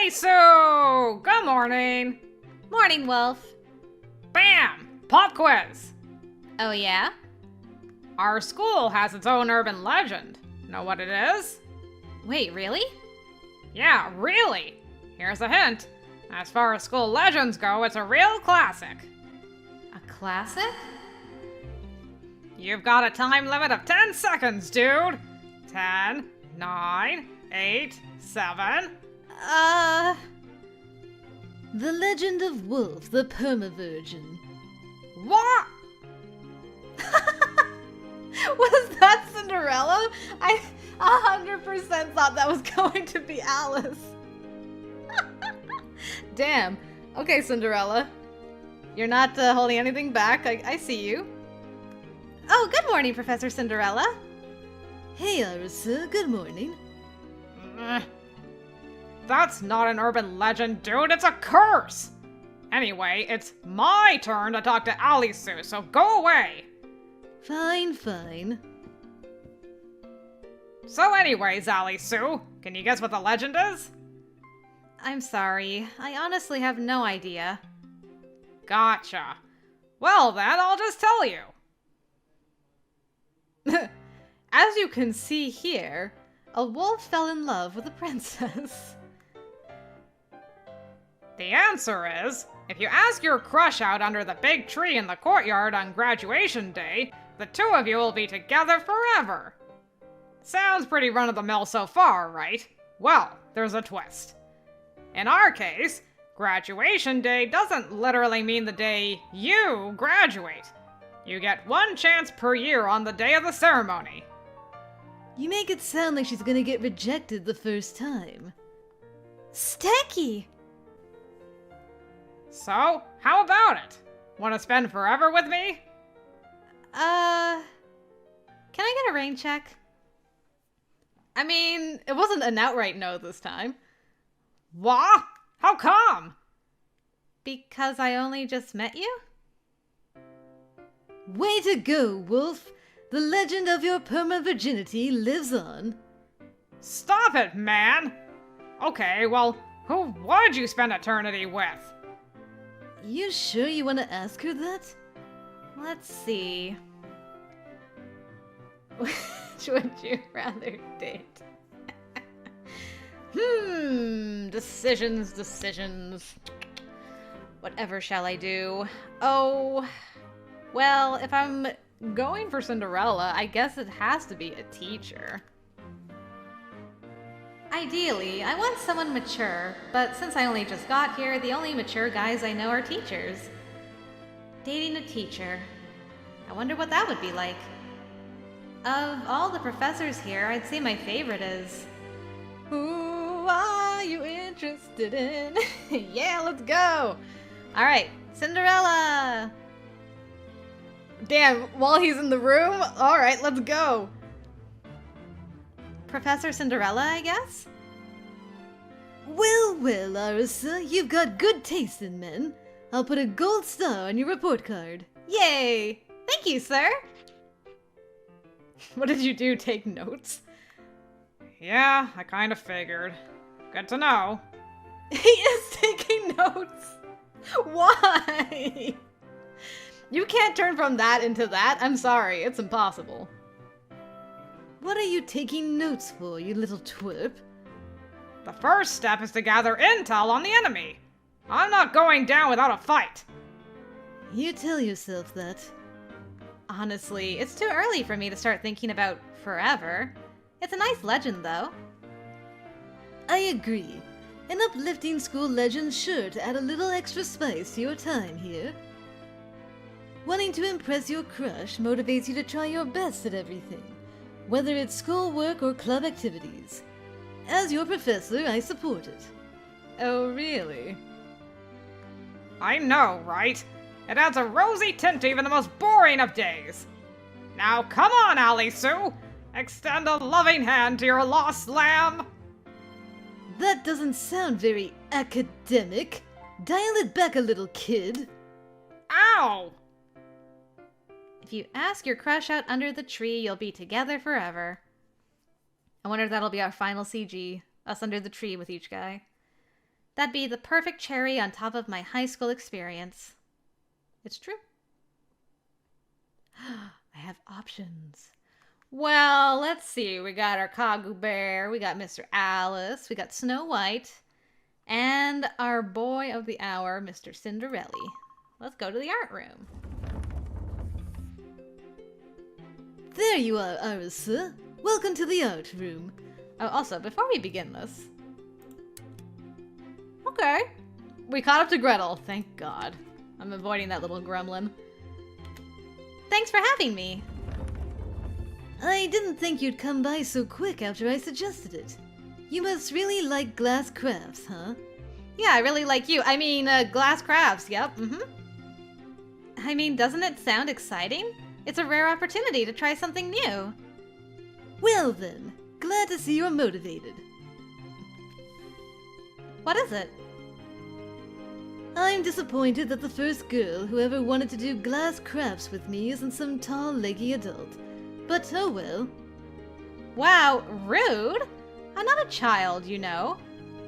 Arisu! Good morning! Morning, Wolf. Bam! Pop quiz! Oh, yeah? Our school has its own urban legend. Know what it is? Wait, really? Yeah, really! Here's a hint. As far as school legends go, it's a real classic. A classic? You've got a time limit of 10 seconds, dude! 10, 9, 8, 7... The Legend of Woolfe, the Perma-Virgin. What? Was that Cinderella? I 100% thought that was going to be Alice. Damn. Okay, Cinderella. You're not holding anything back. I see you. Oh, good morning, Professor Cinderella. Hey, Arisu, good morning. That's not an urban legend, dude. It's a curse! Anyway, it's my turn to talk to Arisu, so go away! Fine, fine. So anyways, Arisu, can you guess what the legend is? I'm sorry. I honestly have no idea. Gotcha. Well then, I'll just tell you. As you can see here, a wolf fell in love with a princess. The answer is, if you ask your crush out under the big tree in the courtyard on graduation day, the two of you will be together forever. Sounds pretty run-of-the-mill so far, right? Well, there's a twist. In our case, graduation day doesn't literally mean the day you graduate. You get one chance per year on the day of the ceremony. You make it sound like she's gonna get rejected the first time. Sticky! So, how about it? Want to spend forever with me? Can I get a rain check? I mean, it wasn't an outright no this time. What? How come? Because I only just met you? Way to go, Wolf! The legend of your perma-virginity lives on. Stop it, man! Okay, well, who would you spend eternity with? You sure you want to ask her that? Let's see. Which would you rather date? Decisions. Whatever shall I do? Oh, well, if I'm going for Cinderella, I guess it has to be a teacher. Ideally, I want someone mature, but since I only just got here, the only mature guys I know are teachers. Dating a teacher. I wonder what that would be like. Of all the professors here, I'd say my favorite is... Who are you interested in? Yeah, let's go! Alright, Cinderella! Damn, while he's in the room? Alright, let's go! Professor Cinderella, I guess? Well, Arisu, you've got good taste in men. I'll put a gold star on your report card. Yay! Thank you, sir! What did you do, take notes? Yeah, I kind of figured. Good to know. He is taking notes! Why? You can't turn from that into that. I'm sorry, it's impossible. What are you taking notes for, you little twerp? The first step is to gather intel on the enemy. I'm not going down without a fight. You tell yourself that. Honestly, it's too early for me to start thinking about forever. It's a nice legend, though. I agree. An uplifting school legend's sure to add a little extra spice to your time here. Wanting to impress your crush motivates you to try your best at everything, whether it's schoolwork or club activities. As your professor, I support it. Oh, really? I know, right? It adds a rosy tint to even the most boring of days. Now come on, Arisu! Extend a loving hand to your lost lamb! That doesn't sound very academic. Dial it back a little, kid. Ow! If you ask your crush out under the tree, you'll be together forever. I wonder if that'll be our final CG. Us under the tree with each guy. That'd be the perfect cherry on top of my high school experience. It's true. I have options. Well, let's see. We got our Kagu Bear, we got Mr. Alice, we got Snow White, and our boy of the hour, Mr. Cinderella. Let's go to the art room. There you are, Arisu. Welcome to the art room. Oh, also, before we begin this... Okay. We caught up to Gretel, thank God. I'm avoiding that little gremlin. Thanks for having me. I didn't think you'd come by so quick after I suggested it. You must really like glass crafts, huh? Yeah, I really like you. I mean, glass crafts, yep, I mean, doesn't it sound exciting? It's a rare opportunity to try something new. Well then, glad to see you're motivated. What is it? I'm disappointed that the first girl who ever wanted to do glass crafts with me isn't some tall, leggy adult. But oh well. Wow, rude? I'm not a child, you know.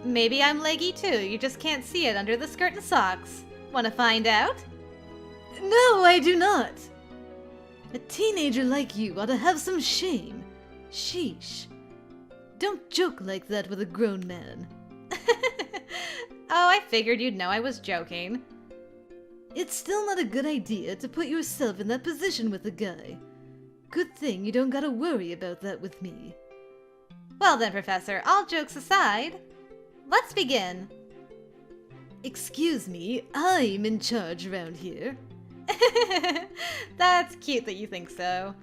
Maybe I'm leggy too, you just can't see it under the skirt and socks. Wanna find out? No, I do not! A teenager like you ought to have some shame. Sheesh. Don't joke like that with a grown man. Oh, I figured you'd know I was joking. It's still not a good idea to put yourself in that position with a guy. Good thing you don't gotta worry about that with me. Well then, Professor, all jokes aside, let's begin. Excuse me, I'm in charge around here. That's cute that you think so.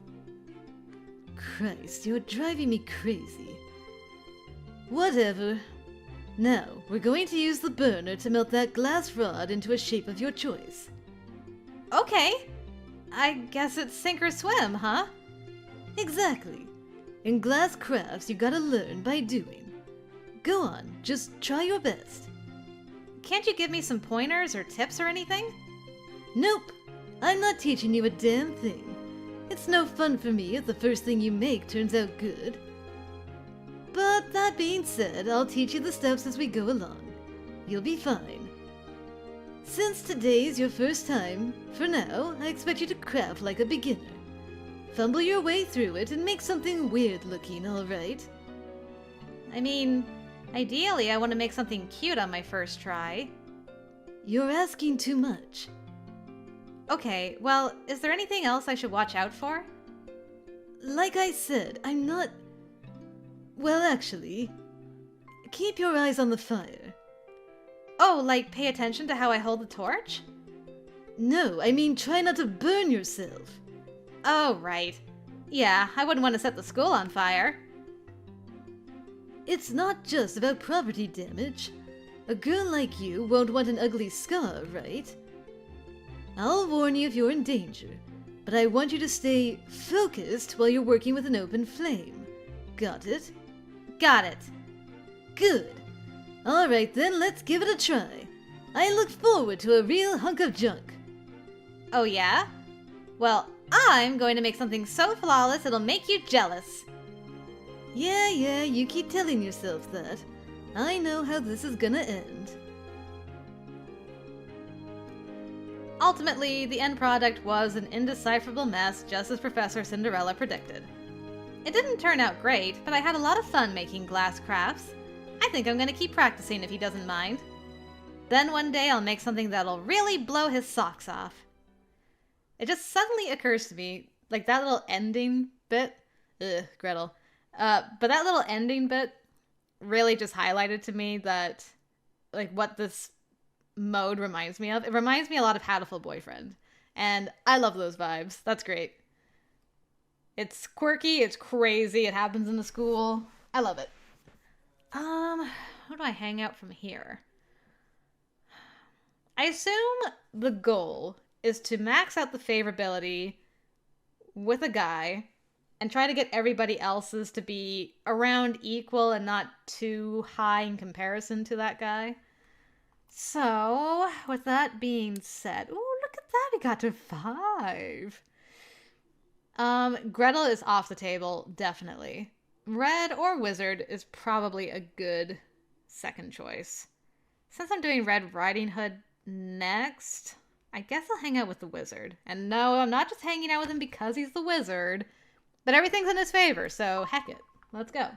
Christ, you're driving me crazy. Whatever. Now, we're going to use the burner to melt that glass rod into a shape of your choice. Okay. I guess it's sink or swim, huh? Exactly. In glass crafts, you gotta learn by doing. Go on, just try your best. Can't you give me some pointers or tips or anything? Nope. I'm not teaching you a damn thing. It's no fun for me if the first thing you make turns out good. But that being said, I'll teach you the steps as we go along. You'll be fine. Since today's your first time, for now, I expect you to craft like a beginner. Fumble your way through it and make something weird looking, alright? I mean, ideally I want to make something cute on my first try. You're asking too much. Okay, well, is there anything else I should watch out for? Like I said, I'm not... Well, actually, keep your eyes on the fire. Oh, like pay attention to how I hold the torch? No, I mean try not to burn yourself. Oh, right. Yeah, I wouldn't want to set the school on fire. It's not just about property damage. A girl like you won't want an ugly scar, right? I'll warn you if you're in danger, but I want you to stay focused while you're working with an open flame. Got it? Got it. Good. Alright then, let's give it a try. I look forward to a real hunk of junk. Oh yeah? Well, I'm going to make something so flawless it'll make you jealous. Yeah, you keep telling yourself that. I know how this is gonna end. Ultimately, the end product was an indecipherable mess, just as Professor Cinderella predicted. It didn't turn out great, but I had a lot of fun making glass crafts. I think I'm going to keep practicing if he doesn't mind. Then one day I'll make something that'll really blow his socks off. It just suddenly occurs to me, like that little ending bit, Gretel. But that little ending bit really just highlighted to me that, like, what this mode reminds me of. It reminds me a lot of Hatoful Boyfriend. And I love those vibes. That's great. It's quirky, it's crazy, it happens in the school. I love it. How do I hang out from here? I assume the goal is to max out the favorability with a guy and try to get everybody else's to be around equal and not too high in comparison to that guy. So, with that being said, ooh, look at that, we got to 5. Gretel is off the table, definitely. Red or Wizard is probably a good second choice. Since I'm doing Red Riding Hood next, I guess I'll hang out with the wizard. And no, I'm not just hanging out with him because he's the wizard, but everything's in his favor, so heck it. Let's go.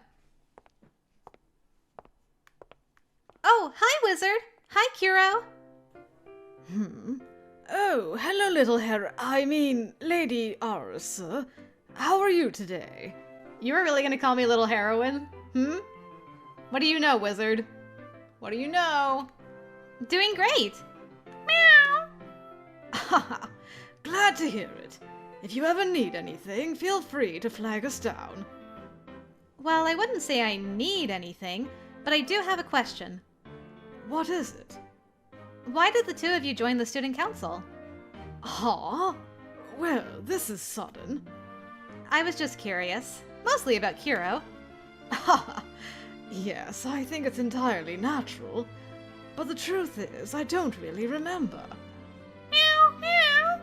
Oh, hi, wizard. Hi, Kuro. Oh, hello, Lady Arisu. How are you today? You were really gonna call me Little Heroine? What do you know, wizard? What do you know? Doing great. Meow. Glad to hear it. If you ever need anything, feel free to flag us down. Well, I wouldn't say I need anything, but I do have a question. What is it? Why did the two of you join the student council? Huh? Well, this is sudden. I was just curious. Mostly about Kuro. Yes, I think it's entirely natural. But the truth is, I don't really remember. Meow, meow.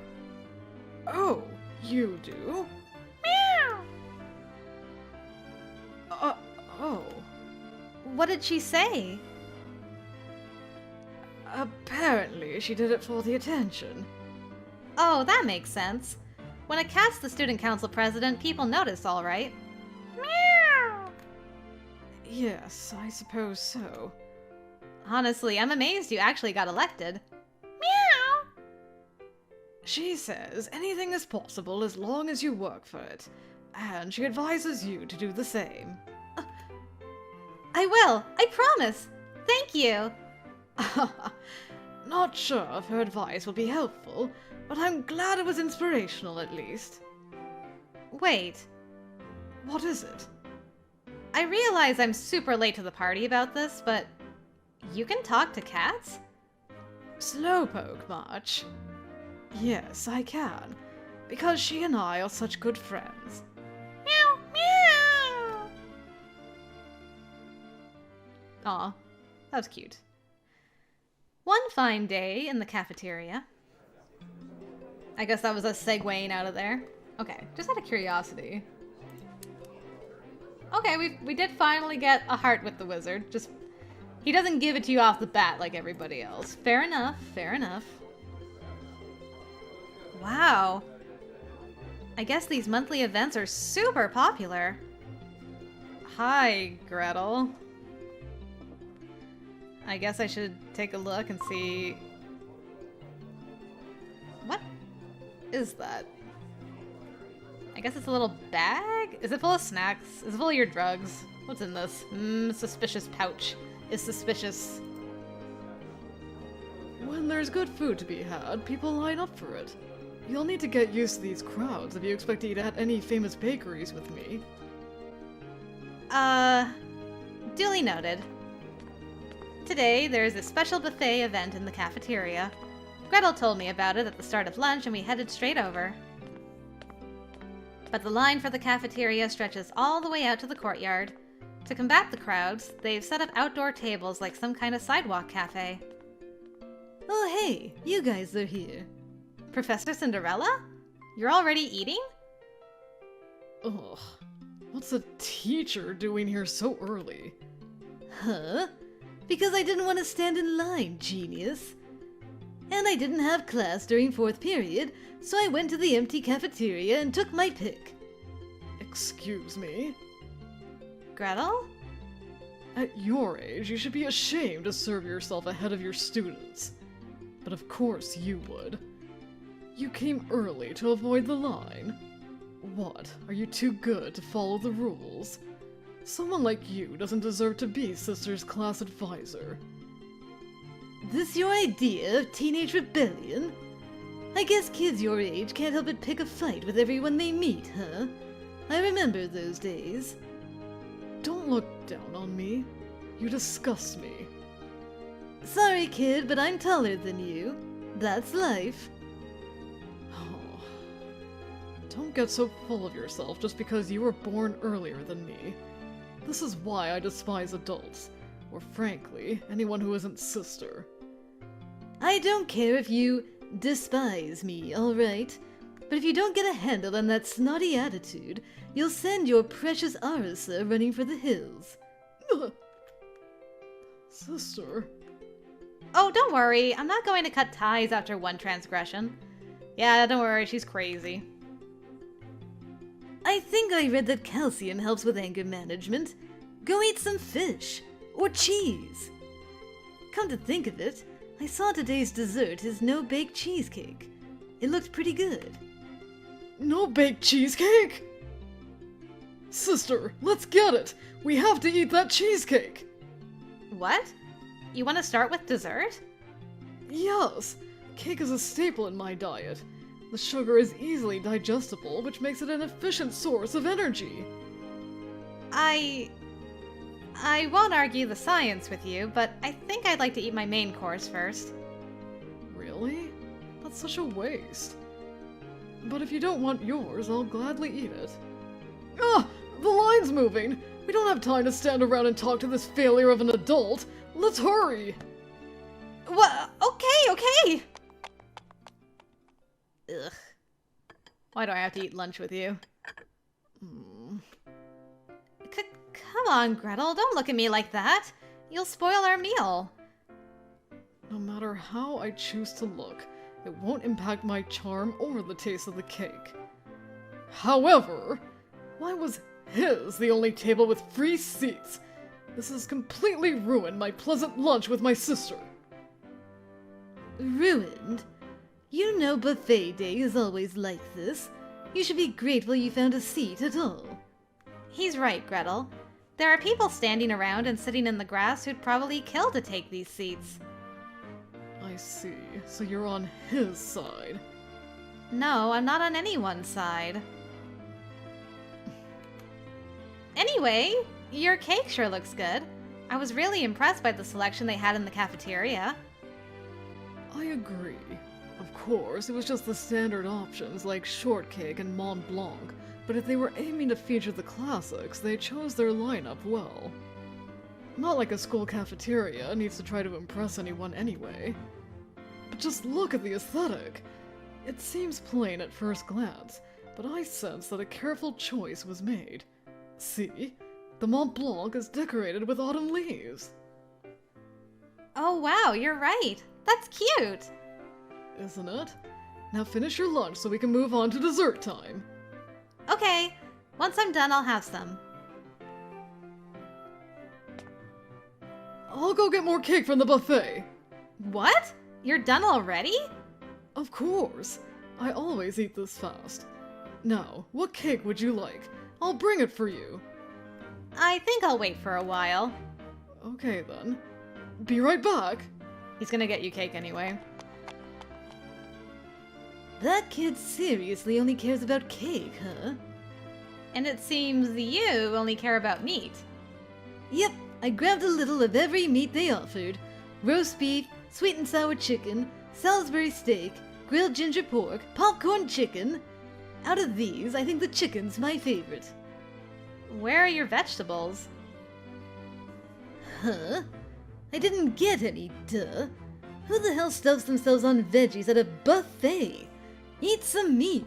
Oh, you do? Meow. Oh. What did she say? Apparently, she did it for the attention. Oh, that makes sense. When a cat's the student council president, people notice, all right. Meow. Yes, I suppose so. Honestly, I'm amazed you actually got elected. Meow. She says anything is possible as long as you work for it, and she advises you to do the same. I will. I promise. Thank you. Not sure if her advice will be helpful, but I'm glad it was inspirational at least. Wait. What is it? I realize I'm super late to the party about this, but you can talk to cats? Slowpoke much? Yes, I can, because she and I are such good friends. Meow, meow! Aw, that was cute. One fine day in the cafeteria. I guess that was us segueing out of there. Okay, just out of curiosity. Okay, we did finally get a heart with the wizard. Just, he doesn't give it to you off the bat like everybody else. Fair enough, fair enough. Wow. I guess these monthly events are super popular. Hi, Gretel. I guess I should take a look and see... What is that? I guess it's a little bag? Is it full of snacks? Is it full of your drugs? What's in this? Suspicious pouch. Is suspicious. When there's good food to be had, people line up for it. You'll need to get used to these crowds if you expect to eat at any famous bakeries with me. Duly noted. Today, there's a special buffet event in the cafeteria. Gretel told me about it at the start of lunch and we headed straight over. But the line for the cafeteria stretches all the way out to the courtyard. To combat the crowds, they've set up outdoor tables like some kind of sidewalk cafe. Oh hey, you guys are here. Professor Cinderella? You're already eating? Ugh, what's a teacher doing here so early? Huh? Because I didn't want to stand in line, genius. And I didn't have class during 4th period, so I went to the empty cafeteria and took my pick. Excuse me? Gretel? At your age, you should be ashamed to serve yourself ahead of your students. But of course you would. You came early to avoid the line. What, are you too good to follow the rules? Someone like you doesn't deserve to be Sister's class advisor. This your idea of teenage rebellion? I guess kids your age can't help but pick a fight with everyone they meet, huh? I remember those days. Don't look down on me. You disgust me. Sorry, kid, but I'm taller than you. That's life. Oh. Don't get so full of yourself just because you were born earlier than me. This is why I despise adults, or frankly, anyone who isn't Sister. I don't care if you despise me, alright? But if you don't get a handle on that snotty attitude, you'll send your precious Arisu running for the hills. Sister? Oh, don't worry. I'm not going to cut ties after one transgression. Yeah, don't worry. She's crazy. I think I read that calcium helps with anger management. Go eat some fish. Or cheese. Come to think of it, I saw today's dessert is no-bake cheesecake. It looked pretty good. No-bake cheesecake? Sister, let's get it! We have to eat that cheesecake! What? You want to start with dessert? Yes! Cake is a staple in my diet. The sugar is easily digestible, which makes it an efficient source of energy. I won't argue the science with you, but I think I'd like to eat my main course first. Really? That's such a waste. But if you don't want yours, I'll gladly eat it. Ah! The line's moving! We don't have time to stand around and talk to this failure of an adult! Let's hurry! What? Okay! Ugh. Why do I have to eat lunch with you? Come on, Gretel, don't look at me like that. You'll spoil our meal. No matter how I choose to look, it won't impact my charm or the taste of the cake. However, why was his the only table with free seats? This has completely ruined my pleasant lunch with my sister. Ruined? You know buffet day is always like this. You should be grateful you found a seat at all. He's right, Gretel. There are people standing around and sitting in the grass who'd probably kill to take these seats. I see. So you're on his side. No, I'm not on anyone's side. Anyway, your cake sure looks good. I was really impressed by the selection they had in the cafeteria. I agree. Of course, it was just the standard options like shortcake and Mont Blanc, but if they were aiming to feature the classics, they chose their lineup well. Not like a school cafeteria needs to try to impress anyone anyway. But just look at the aesthetic. It seems plain at first glance, but I sense that a careful choice was made. See? The Mont Blanc is decorated with autumn leaves. Oh wow, you're right. That's cute. Isn't it? Now finish your lunch so we can move on to dessert time. Okay, once I'm done, I'll have some. I'll go get more cake from the buffet. What? You're done already? Of course. I always eat this fast. Now, what cake would you like? I'll bring it for you. I think I'll wait for a while. Okay then. Be right back. He's gonna get you cake anyway. That kid seriously only cares about cake, huh? And it seems you only care about meat. Yep, I grabbed a little of every meat they offered. Roast beef, sweet and sour chicken, Salisbury steak, grilled ginger pork, popcorn chicken. Out of these, I think the chicken's my favorite. Where are your vegetables? Huh? I didn't get any, duh. Who the hell stuffs themselves on veggies at a buffet? Eat some meat.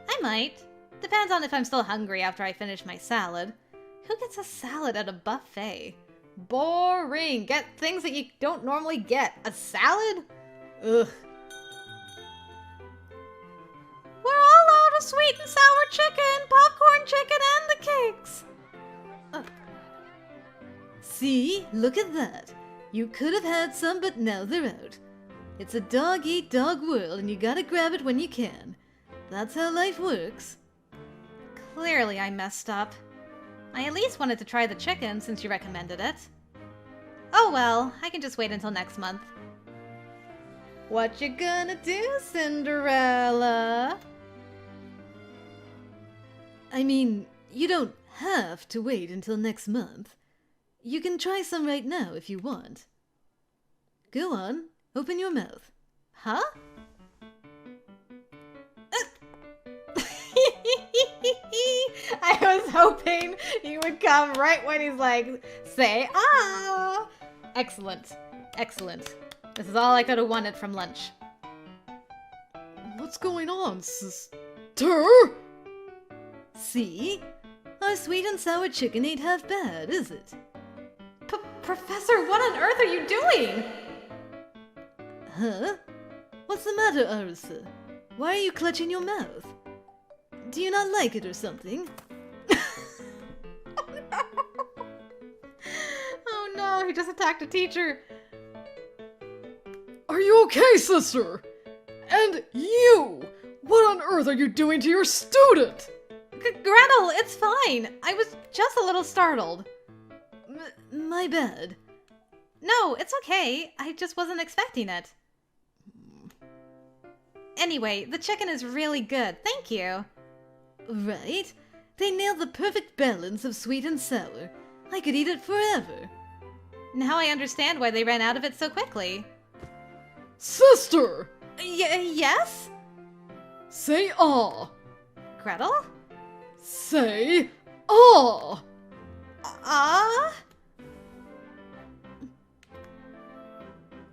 I might. Depends on if I'm still hungry after I finish my salad. Who gets a salad at a buffet? Boring. Get things that you don't normally get. A salad? Ugh. We're all out of sweet and sour chicken, popcorn chicken, and the cakes. See? Look at that. You could have had some, but now they're out. It's a dog-eat-dog world, and you gotta grab it when you can. That's how life works. Clearly I messed up. I at least wanted to try the chicken since you recommended it. Oh well, I can just wait until next month. What you gonna do, Cinderella? I mean, you don't have to wait until next month. You can try some right now if you want. Go on, open your mouth. Huh? I was hoping you would come right when he's like, say ah. Excellent. Excellent. This is all I could have wanted from lunch. What's going on, sister? See? Our sweet and sour chicken ain't half bad, is it? Professor, what on earth are you doing? Huh? What's the matter, Arisu? Why are you clutching your mouth? Do you not like it or something? Oh no, he just attacked a teacher. Are you okay, sister? And you! What on earth are you doing to your student? Gretel, it's fine. I was just a little startled. My bad. No, it's okay. I just wasn't expecting it. Anyway, the chicken is really good. Thank you. Right? They nailed the perfect balance of sweet and sour. I could eat it forever. Now I understand why they ran out of it so quickly. Sister! Yes? Say ah! Gretel? Say ah!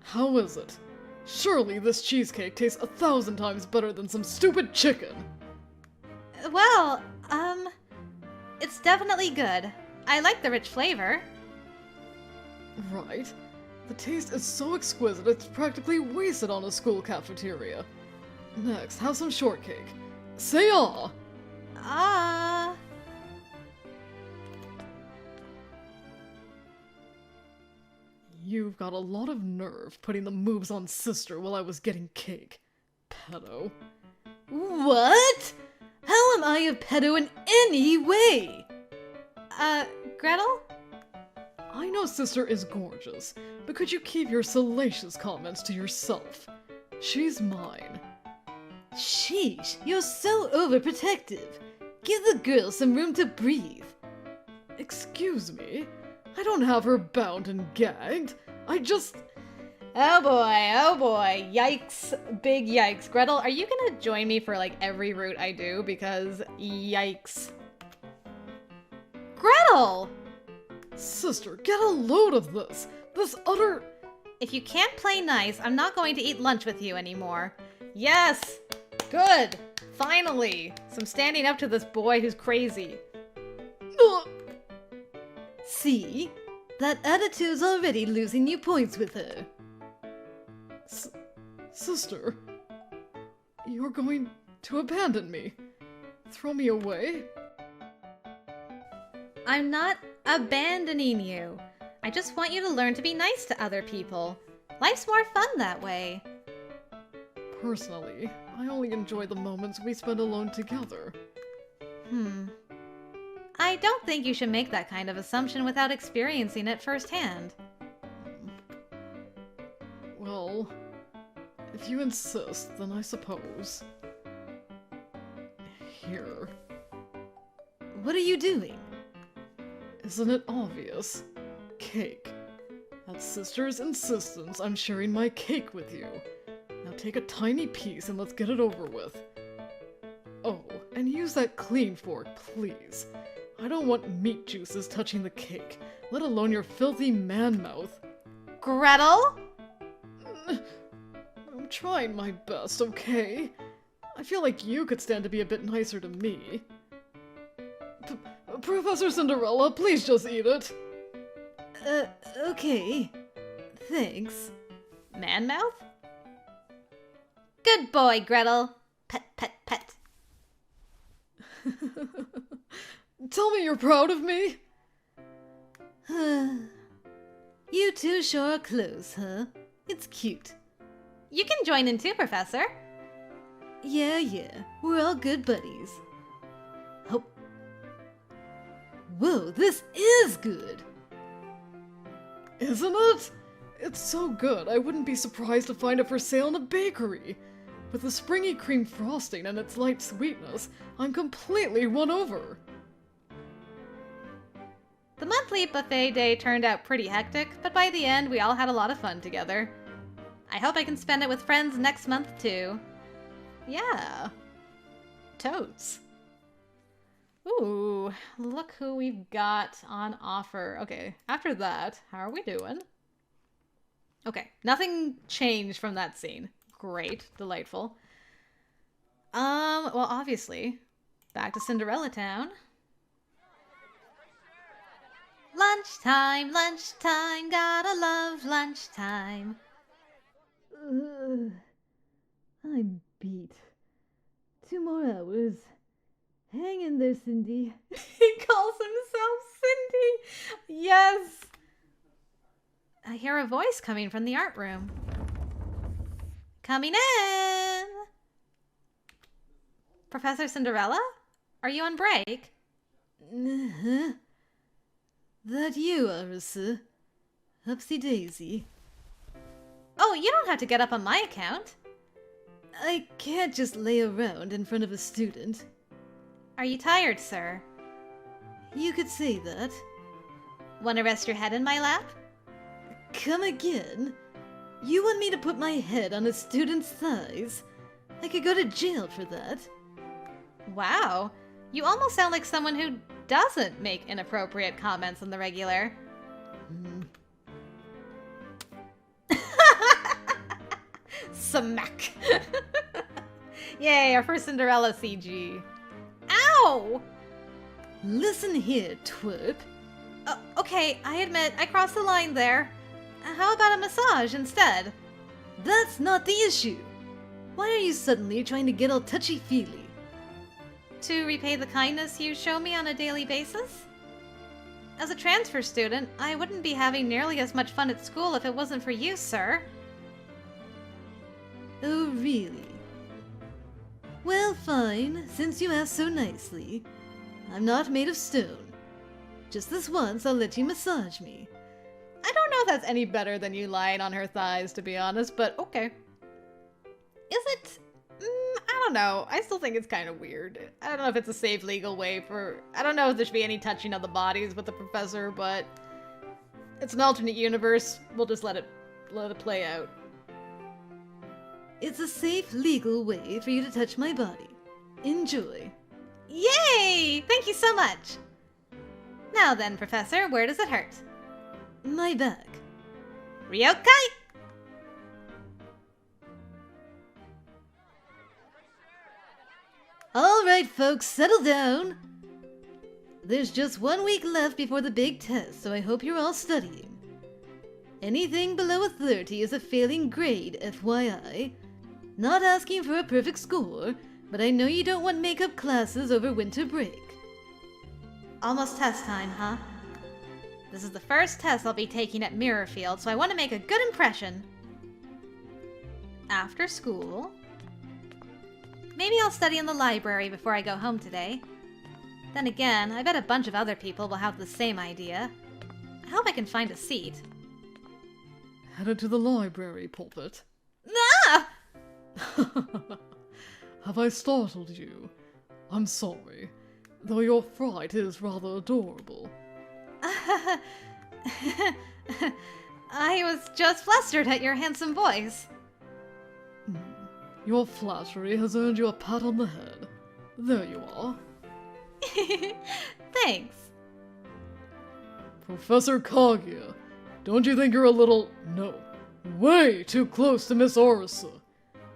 How is it? Surely this cheesecake tastes 1,000 times better than some stupid chicken. Well, it's definitely good. I like the rich flavor. Right. The taste is so exquisite it's practically wasted on a school cafeteria. Next, have some shortcake. Say ah! You've got a lot of nerve putting the moves on sister while I was getting cake. Pedo. What? How am I a pedo in any way? Gretel? I know sister is gorgeous, but could you keep your salacious comments to yourself? She's mine. Sheesh, you're so overprotective. Give the girl some room to breathe. Excuse me? I don't have her bound and gagged. I just... Oh boy, yikes, big yikes. Gretel, are you gonna join me for like every route I do? Because yikes. Gretel! Sister, get a load of this! This utter... If you can't play nice, I'm not going to eat lunch with you anymore. Yes! Good! Finally! Some standing up to this boy who's crazy. See? That attitude's already losing you points with her. Sister, you're going to abandon me? Throw me away? I'm not abandoning you. I just want you to learn to be nice to other people. Life's more fun that way. Personally, I only enjoy the moments we spend alone together. I don't think you should make that kind of assumption without experiencing it firsthand. Well, if you insist, then I suppose. Here. What are you doing? Isn't it obvious? Cake. At sister's insistence, I'm sharing my cake with you. Now take a tiny piece and let's get it over with. Oh, and use that clean fork, please. I don't want meat juices touching the cake, let alone your filthy man mouth. Gretel? I'm trying my best, okay? I feel like you could stand to be a bit nicer to me. Professor Cinderella, please just eat it. Okay. Thanks. Man mouth? Good boy, Gretel. Pet, pet, pet. Tell me you're proud of me? You two sure are close, huh? It's cute. You can join in too, Professor. Yeah, we're all good buddies. Oh. Whoa, this is good! Isn't it? It's so good, I wouldn't be surprised to find it for sale in a bakery. With the springy cream frosting and its light sweetness, I'm completely won over. The monthly buffet day turned out pretty hectic, but by the end we all had a lot of fun together. I hope I can spend it with friends next month too. Yeah. Totes. Ooh, look who we've got on offer. Okay, after that, how are we doing? Okay, nothing changed from that scene. Great, delightful. Well, obviously, back to Cinderella Town. Lunchtime, lunchtime, gotta love lunchtime. I'm beat. 2 more hours. Hang in there, Cindy. He calls himself Cindy. Yes. I hear a voice coming from the art room. Coming in. Professor Cinderella? Are you on break? Uh-huh. That you, Arisu. Upsy daisy. Oh, you don't have to get up on my account. I can't just lay around in front of a student. Are you tired, sir? You could say that. Want to rest your head in my lap? Come again? You want me to put my head on a student's thighs? I could go to jail for that. Wow. You almost sound like someone who doesn't make inappropriate comments on the regular. Smack. Yay, our first Cinderella CG. Ow! Listen here, twerp. Okay, I admit, I crossed the line there. How about a massage instead? That's not the issue. Why are you suddenly trying to get all touchy-feely? To repay the kindness you show me on a daily basis? As a transfer student, I wouldn't be having nearly as much fun at school if it wasn't for you, sir. Oh, really? Well, fine, since you asked so nicely. I'm not made of stone. Just this once, I'll let you massage me. I don't know if that's any better than you lying on her thighs, to be honest, but okay. Is it? I don't know. I still think it's kind of weird. I don't know if it's a safe legal way for... I don't know if there should be any touching of the bodies with the professor, but... It's an alternate universe. We'll just let it play out. It's a safe, legal way for you to touch my body. Enjoy. Yay! Thank you so much! Now then, Professor, where does it hurt? My back. Ryokai! Alright, folks, settle down. There's just 1 week left before the big test, so I hope you're all studying. Anything below a 30 is a failing grade, FYI. Not asking for a perfect score, but I know you don't want makeup classes over winter break. Almost test time, huh? This is the first test I'll be taking at Mirrorfield, so I want to make a good impression. After school... Maybe I'll study in the library before I go home today. Then again, I bet a bunch of other people will have the same idea. I hope I can find a seat. Headed to the library, Pulpit. Ah! Have I startled you? I'm sorry, though your fright is rather adorable. I was just flustered at your handsome voice. Your flattery has earned you a pat on the head. There you are. Thanks. Professor Kaguya, don't you think you're a little... no, way too close to Miss Arisu?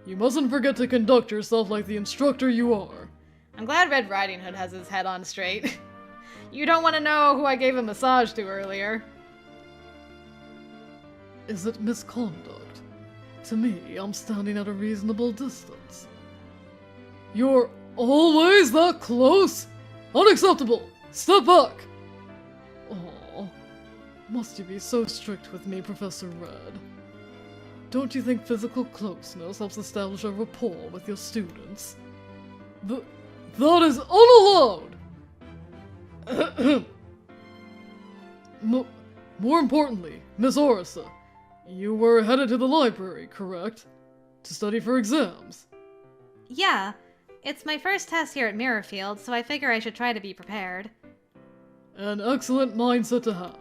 You mustn't forget to conduct yourself like the instructor you are. I'm glad Red Riding Hood has his head on straight. You don't want to know who I gave a massage to earlier. Is it misconduct? To me, I'm standing at a reasonable distance. You're always that close? Unacceptable! Step back! Aw, must you be so strict with me, Professor Red? Don't you think physical closeness helps establish a rapport with your students? That is unallowed! More importantly, Miss Arisu, you were headed to the library, correct? To study for exams. Yeah, it's my first test here at Mirrorfield, so I figure I should try to be prepared. An excellent mindset to have.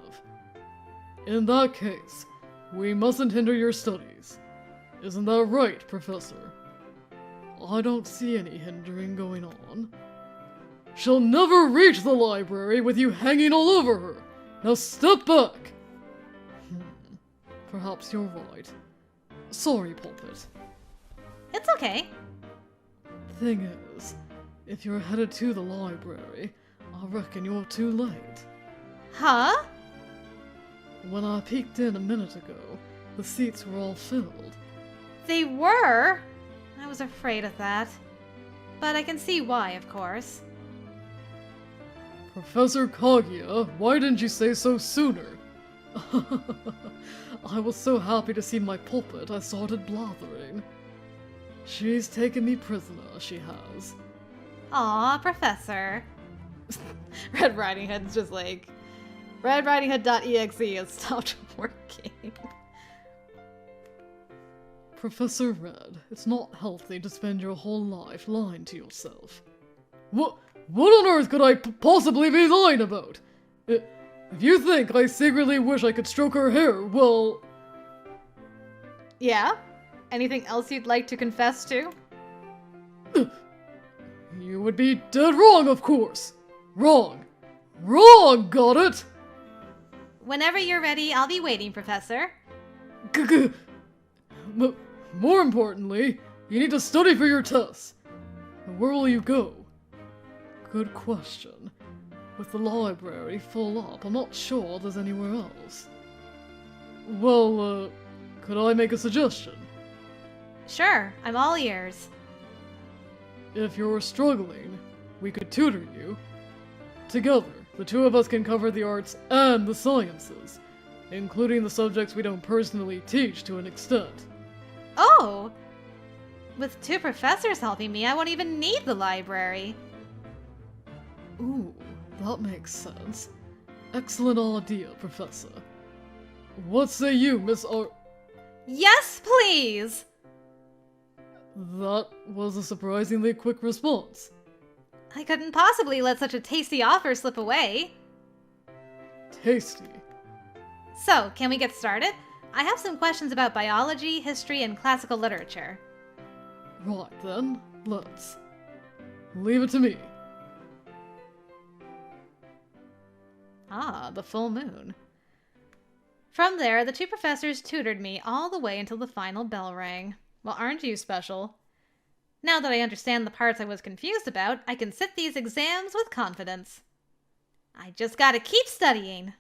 In that case, we mustn't hinder your studies. Isn't that right, Professor? I don't see any hindering going on. She'll never reach the library with you hanging all over her. Now step back! Perhaps you're right. Sorry, Pulpit. It's okay. Thing is, if you're headed to the library, I reckon you're too late. Huh? When I peeked in a minute ago, the seats were all filled. They were? I was afraid of that. But I can see why, of course. Professor Kaguya, why didn't you say so sooner? I was so happy to see my pulpit, I started blathering. She's taken me prisoner, she has. Aw, Professor. Red Riding Hood's just like, redridinghood.exe has stopped working. Professor Red, it's not healthy to spend your whole life lying to yourself. What on earth could I possibly be lying about? If you think I secretly wish I could stroke her hair, well... Yeah? Anything else you'd like to confess to? You would be dead wrong, of course. Wrong, got it? Whenever you're ready, I'll be waiting, Professor. More importantly, you need to study for your tests. And where will you go? Good question. With the library full up, I'm not sure there's anywhere else. Well, could I make a suggestion? Sure, I'm all ears. If you're struggling, we could tutor you. Together, the two of us can cover the arts and the sciences, including the subjects we don't personally teach to an extent. Oh! With 2 professors helping me, I won't even need the library. Ooh, that makes sense. Excellent idea, Professor. What say you, Miss Yes, please! That was a surprisingly quick response. I couldn't possibly let such a tasty offer slip away. Tasty. So, can we get started? I have some questions about biology, history, and classical literature. Right then, let's. Leave it to me. Ah, the full moon. From there, the 2 professors tutored me all the way until the final bell rang. Well, aren't you special? Now that I understand the parts I was confused about, I can sit these exams with confidence. I just gotta keep studying.